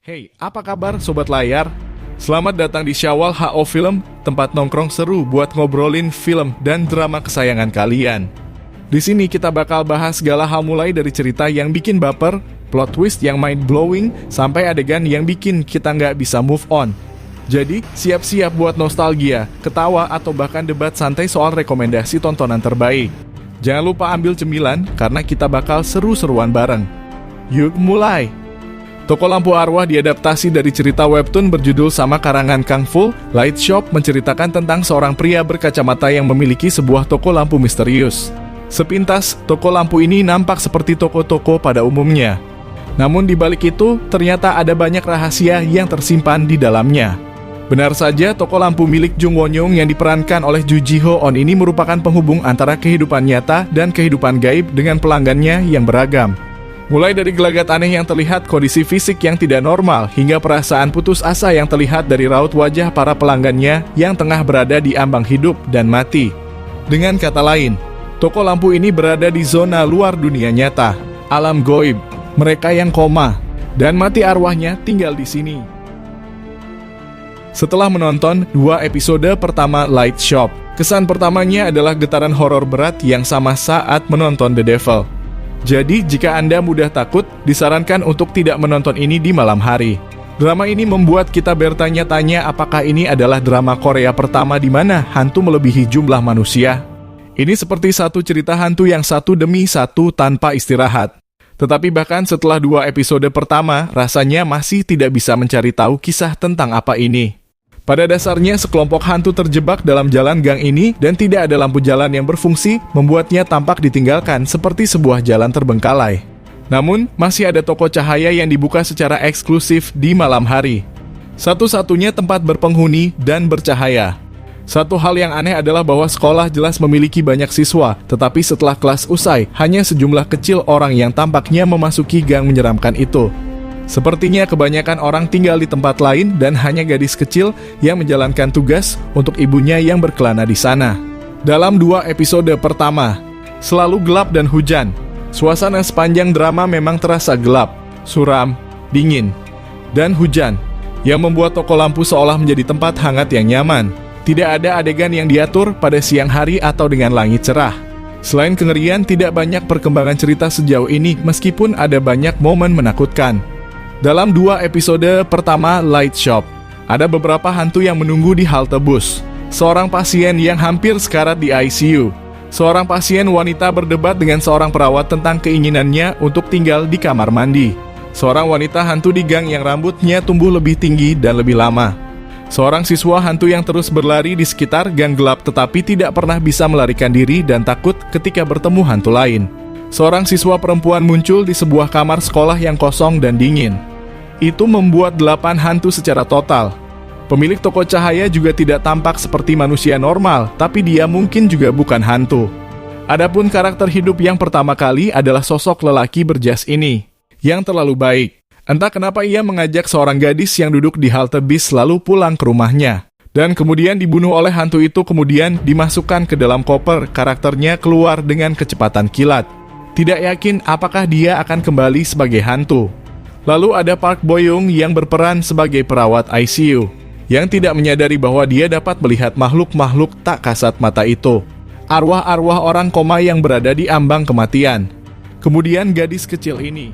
Hey, apa kabar Sobat Layar? Selamat datang di Syawal HO Film, tempat nongkrong seru buat ngobrolin film dan drama kesayangan kalian. Di sini kita bakal bahas segala hal mulai dari cerita yang bikin baper, plot twist yang mind-blowing, sampai adegan yang bikin kita nggak bisa move on. Jadi, siap-siap buat nostalgia, ketawa, atau bahkan debat santai soal rekomendasi tontonan terbaik. Jangan lupa ambil cemilan, karena kita bakal seru-seruan bareng. Yuk mulai! Toko Lampu Arwah diadaptasi dari cerita webtoon berjudul sama karangan Kang Fu. Light Shop menceritakan tentang seorang pria berkacamata yang memiliki sebuah toko lampu misterius. Sepintas, toko lampu ini nampak seperti toko-toko pada umumnya. Namun di balik itu, ternyata ada banyak rahasia yang tersimpan di dalamnya. Benar saja, toko lampu milik Jung Won-young yang diperankan oleh Ju Ji-hoon ini merupakan penghubung antara kehidupan nyata dan kehidupan gaib dengan pelanggannya yang beragam. Mulai dari gelagat aneh yang terlihat, kondisi fisik yang tidak normal, hingga perasaan putus asa yang terlihat dari raut wajah para pelanggannya yang tengah berada di ambang hidup dan mati. Dengan kata lain, toko lampu ini berada di zona luar dunia nyata, alam goib, mereka yang koma, dan mati arwahnya tinggal di sini. Setelah menonton 2 episode pertama Light Shop, kesan pertamanya adalah getaran horor berat yang sama saat menonton The Devil. Jadi, jika Anda mudah takut, disarankan untuk tidak menonton ini di malam hari. Drama ini membuat kita bertanya-tanya apakah ini adalah drama Korea pertama di mana hantu melebihi jumlah manusia. Ini seperti satu cerita hantu yang satu demi satu tanpa istirahat. Tetapi bahkan setelah 2 episode pertama, rasanya masih tidak bisa mencari tahu kisah tentang apa ini. Pada dasarnya, sekelompok hantu terjebak dalam jalan gang ini dan tidak ada lampu jalan yang berfungsi, membuatnya tampak ditinggalkan seperti sebuah jalan terbengkalai. Namun, masih ada toko cahaya yang dibuka secara eksklusif di malam hari. Satu-satunya tempat berpenghuni dan bercahaya. Satu hal yang aneh adalah bahwa sekolah jelas memiliki banyak siswa, tetapi setelah kelas usai, hanya sejumlah kecil orang yang tampaknya memasuki gang menyeramkan itu. Sepertinya kebanyakan orang tinggal di tempat lain dan hanya gadis kecil yang menjalankan tugas untuk ibunya yang berkelana di sana. Dalam 2 episode pertama, selalu gelap dan hujan. Suasana sepanjang drama memang terasa gelap, suram, dingin, dan hujan, yang membuat toko lampu seolah menjadi tempat hangat yang nyaman. Tidak ada adegan yang diatur pada siang hari atau dengan langit cerah. Selain kengerian, tidak banyak perkembangan cerita sejauh ini meskipun ada banyak momen menakutkan. Dalam 2 episode pertama Light Shop, ada beberapa hantu yang menunggu di halte bus. Seorang pasien yang hampir sekarat di ICU. Seorang pasien wanita berdebat dengan seorang perawat tentang keinginannya untuk tinggal di kamar mandi. Seorang wanita hantu di gang yang rambutnya tumbuh lebih tinggi dan lebih lama. Seorang siswa hantu yang terus berlari di sekitar gang gelap tetapi tidak pernah bisa melarikan diri dan takut ketika bertemu hantu lain. Seorang siswa perempuan muncul di sebuah kamar sekolah yang kosong dan dingin. Itu membuat 8 hantu secara total. Pemilik toko cahaya juga tidak tampak seperti manusia normal, tapi dia mungkin juga bukan hantu. Adapun karakter hidup yang pertama kali adalah sosok lelaki berjas ini, yang terlalu baik. Entah kenapa ia mengajak seorang gadis yang duduk di halte bis lalu pulang ke rumahnya. Dan kemudian dibunuh oleh hantu itu, kemudian dimasukkan ke dalam koper. Karakternya keluar dengan kecepatan kilat. Tidak yakin apakah dia akan kembali sebagai hantu. Lalu ada Park Bo-young yang berperan sebagai perawat ICU, yang tidak menyadari bahwa dia dapat melihat makhluk-makhluk tak kasat mata itu. Arwah-arwah orang koma yang berada di ambang kematian. Kemudian gadis kecil ini.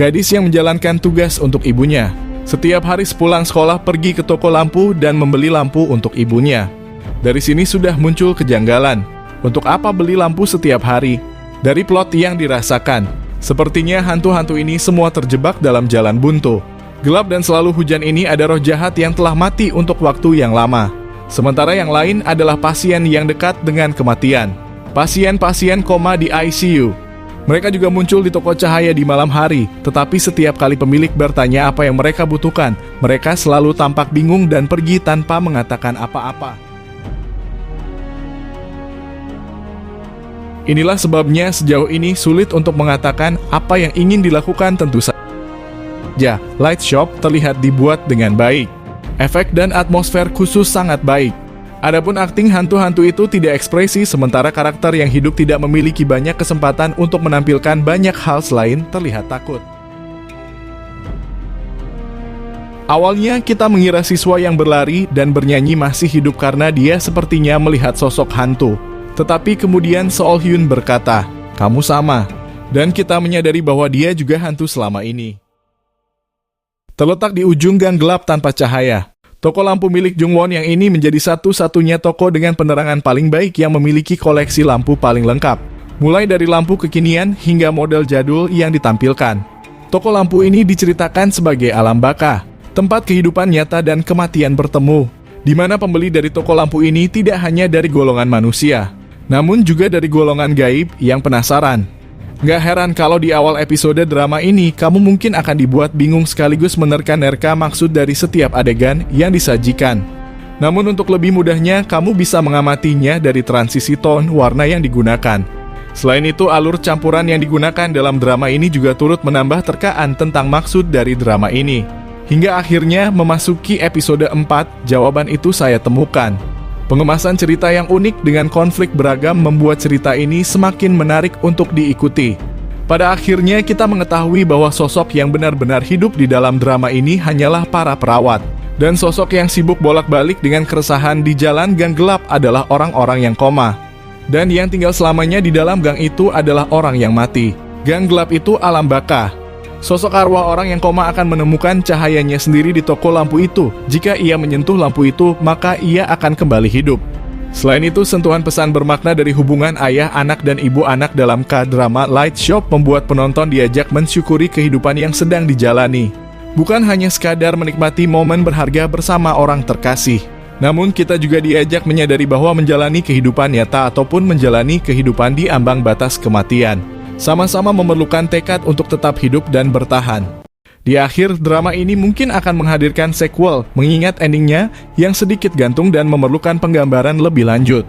Gadis yang menjalankan tugas untuk ibunya. Setiap hari sepulang sekolah pergi ke toko lampu dan membeli lampu untuk ibunya. Dari sini sudah muncul kejanggalan. Untuk apa beli lampu setiap hari? Dari plot yang dirasakan, sepertinya hantu-hantu ini semua terjebak dalam jalan buntu. Gelap dan selalu hujan ini ada roh jahat yang telah mati untuk waktu yang lama. Sementara yang lain adalah pasien yang dekat dengan kematian. Pasien-pasien koma di ICU. Mereka juga muncul di toko cahaya di malam hari, tetapi setiap kali pemilik bertanya apa yang mereka butuhkan, mereka selalu tampak bingung dan pergi tanpa mengatakan apa-apa. Inilah sebabnya sejauh ini sulit untuk mengatakan apa yang ingin dilakukan. Tentu saja, Light Shop terlihat dibuat dengan baik. Efek dan atmosfer khusus sangat baik. Adapun akting hantu-hantu itu tidak ekspresi, sementara karakter yang hidup tidak memiliki banyak kesempatan untuk menampilkan banyak hal selain terlihat takut. Awalnya kita mengira siswa yang berlari dan bernyanyi masih hidup karena dia sepertinya melihat sosok hantu. Tetapi kemudian Seol Hyun berkata, "Kamu sama." Dan kita menyadari bahwa dia juga hantu selama ini. Terletak di ujung gang gelap tanpa cahaya, toko lampu milik Jungwon yang ini menjadi satu-satunya toko dengan penerangan paling baik yang memiliki koleksi lampu paling lengkap. Mulai dari lampu kekinian hingga model jadul yang ditampilkan. Toko lampu ini diceritakan sebagai alam baka, tempat kehidupan nyata dan kematian bertemu, di mana pembeli dari toko lampu ini tidak hanya dari golongan manusia, namun juga dari golongan gaib yang penasaran. Gak heran kalau di awal episode drama ini, kamu mungkin akan dibuat bingung sekaligus menerka-nerka maksud dari setiap adegan yang disajikan. Namun untuk lebih mudahnya, kamu bisa mengamatinya dari transisi tone warna yang digunakan. Selain itu, alur campuran yang digunakan dalam drama ini juga turut menambah terkaan tentang maksud dari drama ini. Hingga akhirnya memasuki episode 4, jawaban itu saya temukan. Pengemasan cerita yang unik dengan konflik beragam membuat cerita ini semakin menarik untuk diikuti. Pada akhirnya kita mengetahui bahwa sosok yang benar-benar hidup di dalam drama ini hanyalah para perawat. Dan sosok yang sibuk bolak-balik dengan keresahan di jalan gang gelap adalah orang-orang yang koma. Dan yang tinggal selamanya di dalam gang itu adalah orang yang mati. Gang gelap itu alam baka. Sosok arwah orang yang koma akan menemukan cahayanya sendiri di toko lampu itu. Jika ia menyentuh lampu itu, maka ia akan kembali hidup. Selain itu, sentuhan pesan bermakna dari hubungan ayah, anak, dan ibu anak dalam K-drama Light Shop membuat penonton diajak mensyukuri kehidupan yang sedang dijalani. Bukan hanya sekadar menikmati momen berharga bersama orang terkasih. Namun kita juga diajak menyadari bahwa menjalani kehidupan nyata ataupun menjalani kehidupan di ambang batas kematian sama-sama memerlukan tekad untuk tetap hidup dan bertahan. Di akhir, drama ini mungkin akan menghadirkan sequel, mengingat endingnya yang sedikit gantung dan memerlukan penggambaran lebih lanjut.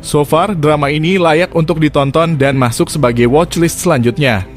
So far, drama ini layak untuk ditonton dan masuk sebagai watchlist selanjutnya.